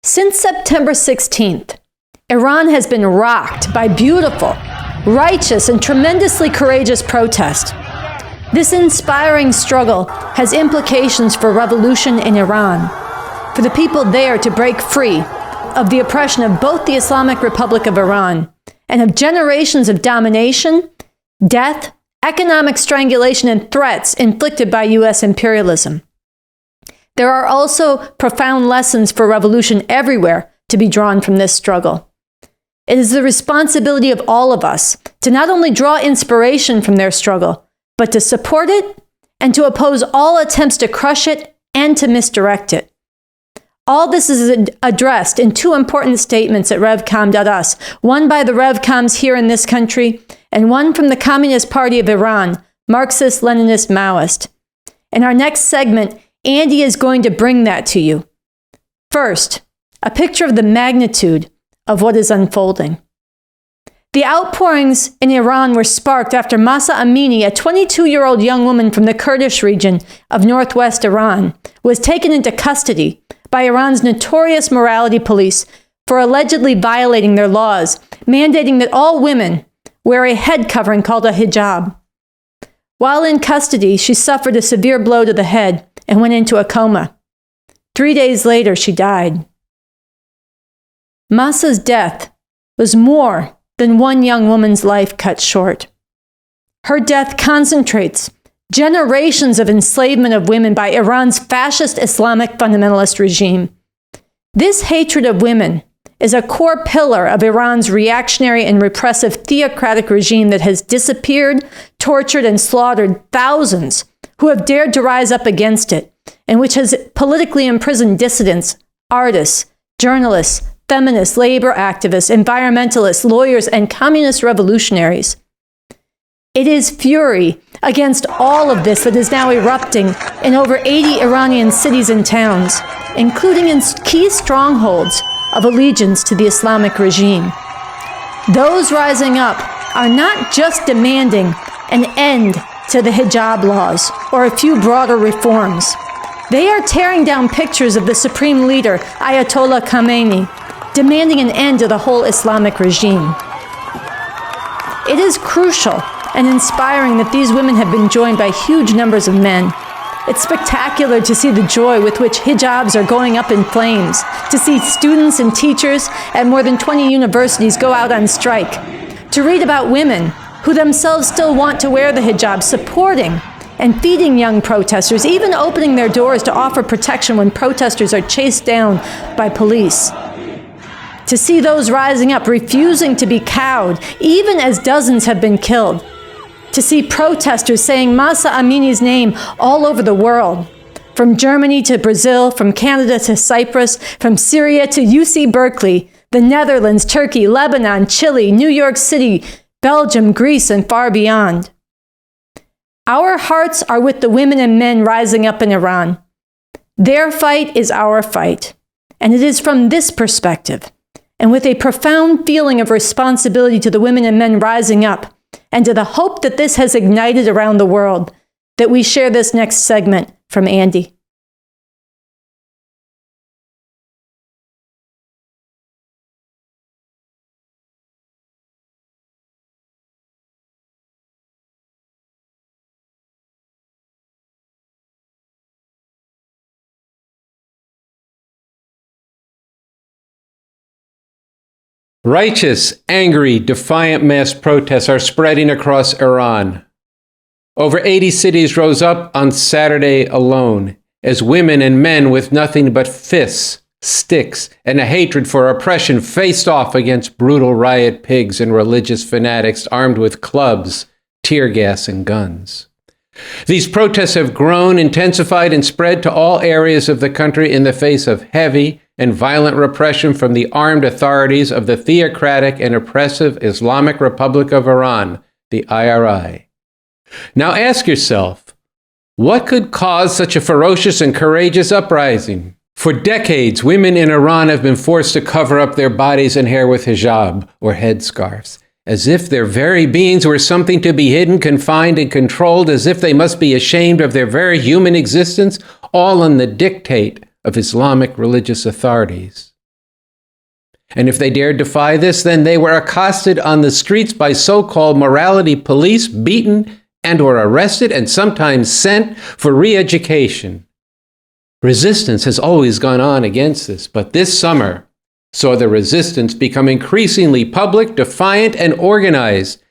Since September 16th, Iran has been rocked by beautiful, righteous, and tremendously courageous protest. This inspiring struggle has implications for revolution in Iran, for the people there to break free of the oppression of both the Islamic Republic of Iran and of generations of domination, death, economic strangulation, and threats inflicted by U.S. imperialism. There are also profound lessons for revolution everywhere to be drawn from this struggle. It is the responsibility of all of us to not only draw inspiration from their struggle, but to support it and to oppose all attempts to crush it and to misdirect it. All this is addressed in two important statements at Revcom.us, one by the Revcoms here in this country, and one from the Communist Party of Iran, Marxist-Leninist Maoist. In our next segment, Andy is going to bring that to you. First, a picture of the magnitude of what is unfolding. The outpourings in Iran were sparked after Mahsa Amini, a 22-year-old young woman from the Kurdish region of northwest Iran, was taken into custody by Iran's notorious morality police for allegedly violating their laws, mandating that all women wear a head covering called a hijab. While in custody, she suffered a severe blow to the head and went into a coma. 3 days later, she died. Mahsa's death was more than one young woman's life cut short. Her death concentrates generations of enslavement of women by Iran's fascist Islamic fundamentalist regime. This hatred of women is a core pillar of Iran's reactionary and repressive theocratic regime that has disappeared, tortured, and slaughtered thousands who have dared to rise up against it, and which has politically imprisoned dissidents, artists, journalists, feminists, labor activists, environmentalists, lawyers, and communist revolutionaries. It is fury against all of this that is now erupting in over 80 Iranian cities and towns, including in key strongholds of allegiance to the Islamic regime. Those rising up are not just demanding an end to the hijab laws or a few broader reforms. They are tearing down pictures of the supreme leader, Ayatollah Khamenei, demanding an end to the whole Islamic regime. It is crucial and inspiring that these women have been joined by huge numbers of men. It's spectacular to see the joy with which hijabs are going up in flames, to see students and teachers at more than 20 universities go out on strike, to read about women who themselves still want to wear the hijab, supporting and feeding young protesters, even opening their doors to offer protection when protesters are chased down by police. To see those rising up, refusing to be cowed, even as dozens have been killed. To see protesters saying Mahsa Amini's name all over the world, from Germany to Brazil, from Canada to Cyprus, from Syria to UC Berkeley, the Netherlands, Turkey, Lebanon, Chile, New York City, Belgium, Greece, and far beyond. Our hearts are with the women and men rising up in Iran. Their fight is our fight, and it is from this perspective, and with a profound feeling of responsibility to the women and men rising up, and to the hope that this has ignited around the world, that we share this next segment from Andy. Righteous, angry, defiant mass protests are spreading across Iran. Over 80 cities rose up on Saturday alone, as women and men with nothing but fists, sticks, and a hatred for oppression faced off against brutal riot pigs and religious fanatics armed with clubs, tear gas, and guns. These protests have grown, intensified, and spread to all areas of the country in the face of heavy and violent repression from the armed authorities of the theocratic and oppressive Islamic Republic of Iran, the IRI. Now ask yourself, what could cause such a ferocious and courageous uprising? For decades, women in Iran have been forced to cover up their bodies and hair with hijab, or headscarves, as if their very beings were something to be hidden, confined, and controlled, as if they must be ashamed of their very human existence, all on the dictate of Islamic religious authorities. And if they dared defy this, then they were accosted on the streets by so-called morality police, beaten and or arrested, and sometimes sent for re-education. Resistance has always gone on against this, but this summer saw the resistance become increasingly public, defiant, and organized.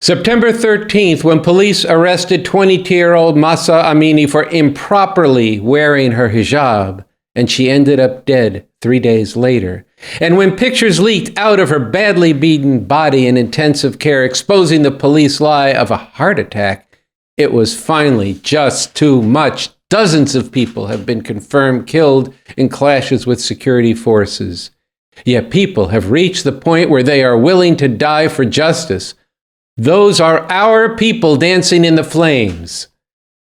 September 13th, when police arrested 22-year-old Mahsa Amini for improperly wearing her hijab, and she ended up dead 3 days later. And when pictures leaked out of her badly beaten body in intensive care, exposing the police lie of a heart attack, it was finally just too much. Dozens of people have been confirmed killed in clashes with security forces. Yet people have reached the point where they are willing to die for justice. Those are our people dancing in the flames.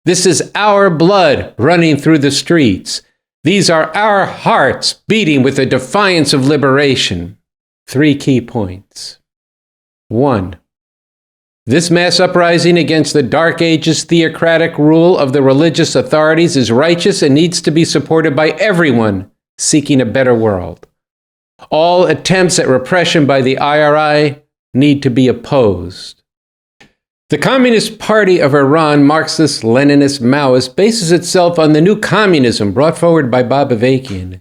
This is our blood running through the streets. These are our hearts beating with the defiance of liberation. 3 key points. 1. This mass uprising against the Dark Ages theocratic rule of the religious authorities is righteous and needs to be supported by everyone seeking a better world. All attempts at repression by the IRI need to be opposed. The Communist Party of Iran, Marxist, Leninist, Maoist, bases itself on the new communism brought forward by Avakian.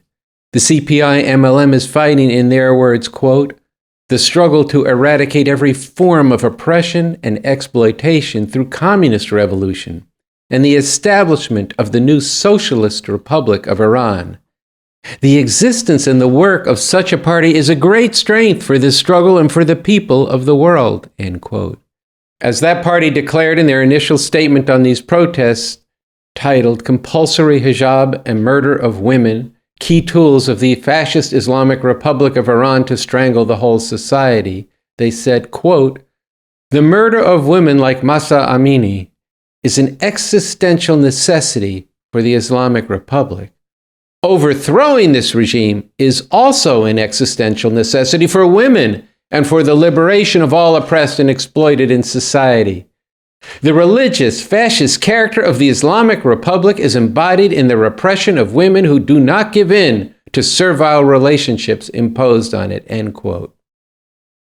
The CPI-MLM is fighting, in their words, quote, the struggle to eradicate every form of oppression and exploitation through communist revolution and the establishment of the new Socialist Republic of Iran. The existence and the work of such a party is a great strength for this struggle and for the people of the world, end quote. As that party declared in their initial statement on these protests, titled Compulsory Hijab and Murder of Women, Key Tools of the Fascist Islamic Republic of Iran to Strangle the Whole Society, they said, quote, the murder of women like Mahsa Amini is an existential necessity for the Islamic Republic. Overthrowing this regime is also an existential necessity for women and for the liberation of all oppressed and exploited in society. The religious, fascist character of the Islamic Republic is embodied in the repression of women who do not give in to servile relationships imposed on it, end quote.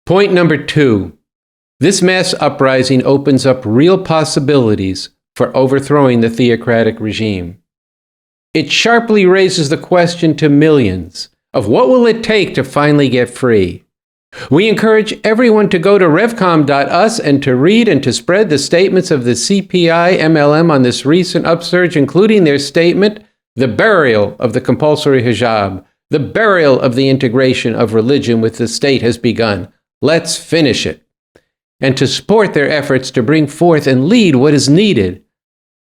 Point number 2. This mass uprising opens up real possibilities for overthrowing the theocratic regime. It sharply raises the question to millions of what will it take to finally get free. We encourage everyone to go to Revcom.us and to read and to spread the statements of the CPI-MLM on this recent upsurge, including their statement, the burial of the compulsory hijab, the burial of the integration of religion with the state has begun. Let's finish it. And to support their efforts to bring forth and lead what is needed.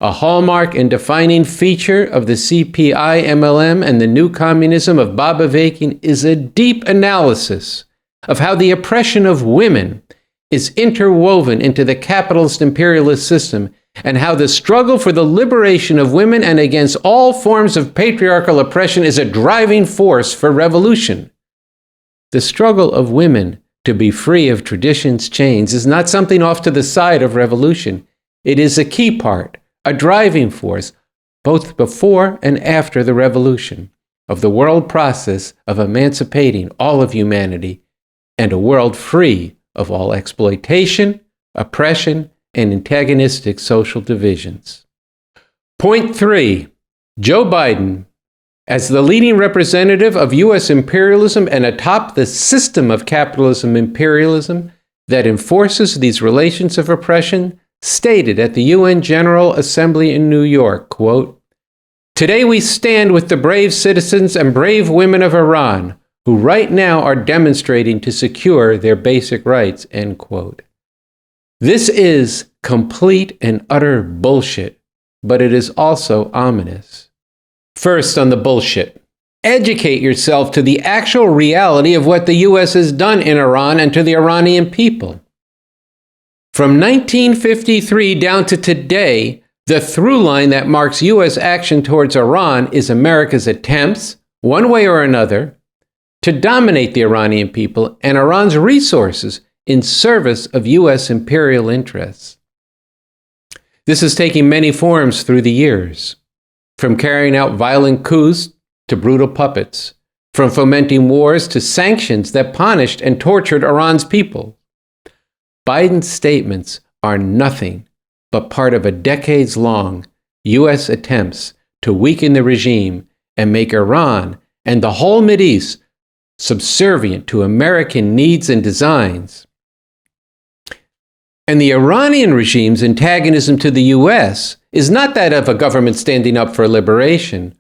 A hallmark and defining feature of the CPI-MLM and the new communism of Avakian is a deep analysis of how the oppression of women is interwoven into the capitalist imperialist system, and how the struggle for the liberation of women and against all forms of patriarchal oppression is a driving force for revolution. The struggle of women to be free of tradition's chains is not something off to the side of revolution. It is a key part, a driving force, both before and after the revolution, of the world process of emancipating all of humanity and a world free of all exploitation, oppression, and antagonistic social divisions. Point 3. Joe Biden, as the leading representative of U.S. imperialism and atop the system of capitalism imperialism that enforces these relations of oppression, stated at the UN General Assembly in New York, quote, today we stand with the brave citizens and brave women of Iran, who right now are demonstrating to secure their basic rights, end quote. This is complete and utter bullshit, but it is also ominous. First, on the bullshit. Educate yourself to the actual reality of what the U.S. has done in Iran and to the Iranian people. From 1953 down to today, the through line that marks U.S. action towards Iran is America's attempts, one way or another, to dominate the Iranian people and Iran's resources in service of U.S. imperial interests. This is taking many forms through the years, from carrying out violent coups to brutal puppets, from fomenting wars to sanctions that punished and tortured Iran's people. Biden's statements are nothing but part of a decades-long U.S. attempts to weaken the regime and make Iran and the whole Mideast subservient to American needs and designs. And the Iranian regime's antagonism to the U.S. is not that of a government standing up for liberation,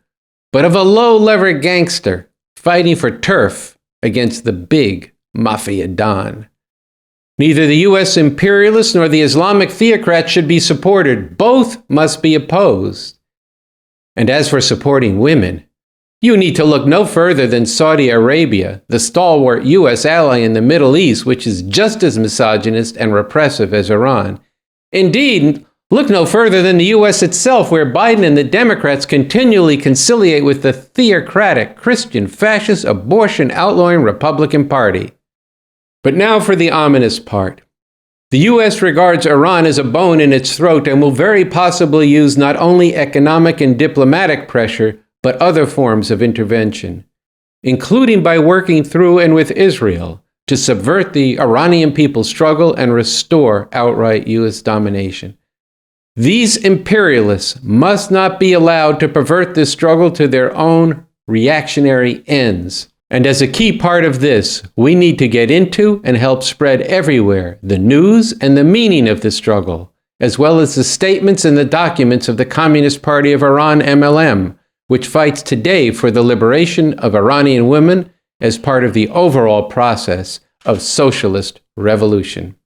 but of a low-level gangster fighting for turf against the big mafia don. Neither the U.S. imperialists nor the Islamic theocrats should be supported. Both must be opposed. And as for supporting women, you need to look no further than Saudi Arabia, the stalwart U.S. ally in the Middle East, which is just as misogynist and repressive as Iran. Indeed, look no further than the U.S. itself, where Biden and the Democrats continually conciliate with the theocratic, Christian, fascist, abortion-outlawing Republican Party. But now for the ominous part. The U.S. regards Iran as a bone in its throat and will very possibly use not only economic and diplomatic pressure, but other forms of intervention, including by working through and with Israel to subvert the Iranian people's struggle and restore outright U.S. domination. These imperialists must not be allowed to pervert this struggle to their own reactionary ends. And as a key part of this, we need to get into and help spread everywhere the news and the meaning of the struggle, as well as the statements and the documents of the Communist Party of Iran, MLM, which fights today for the liberation of Iranian women as part of the overall process of socialist revolution.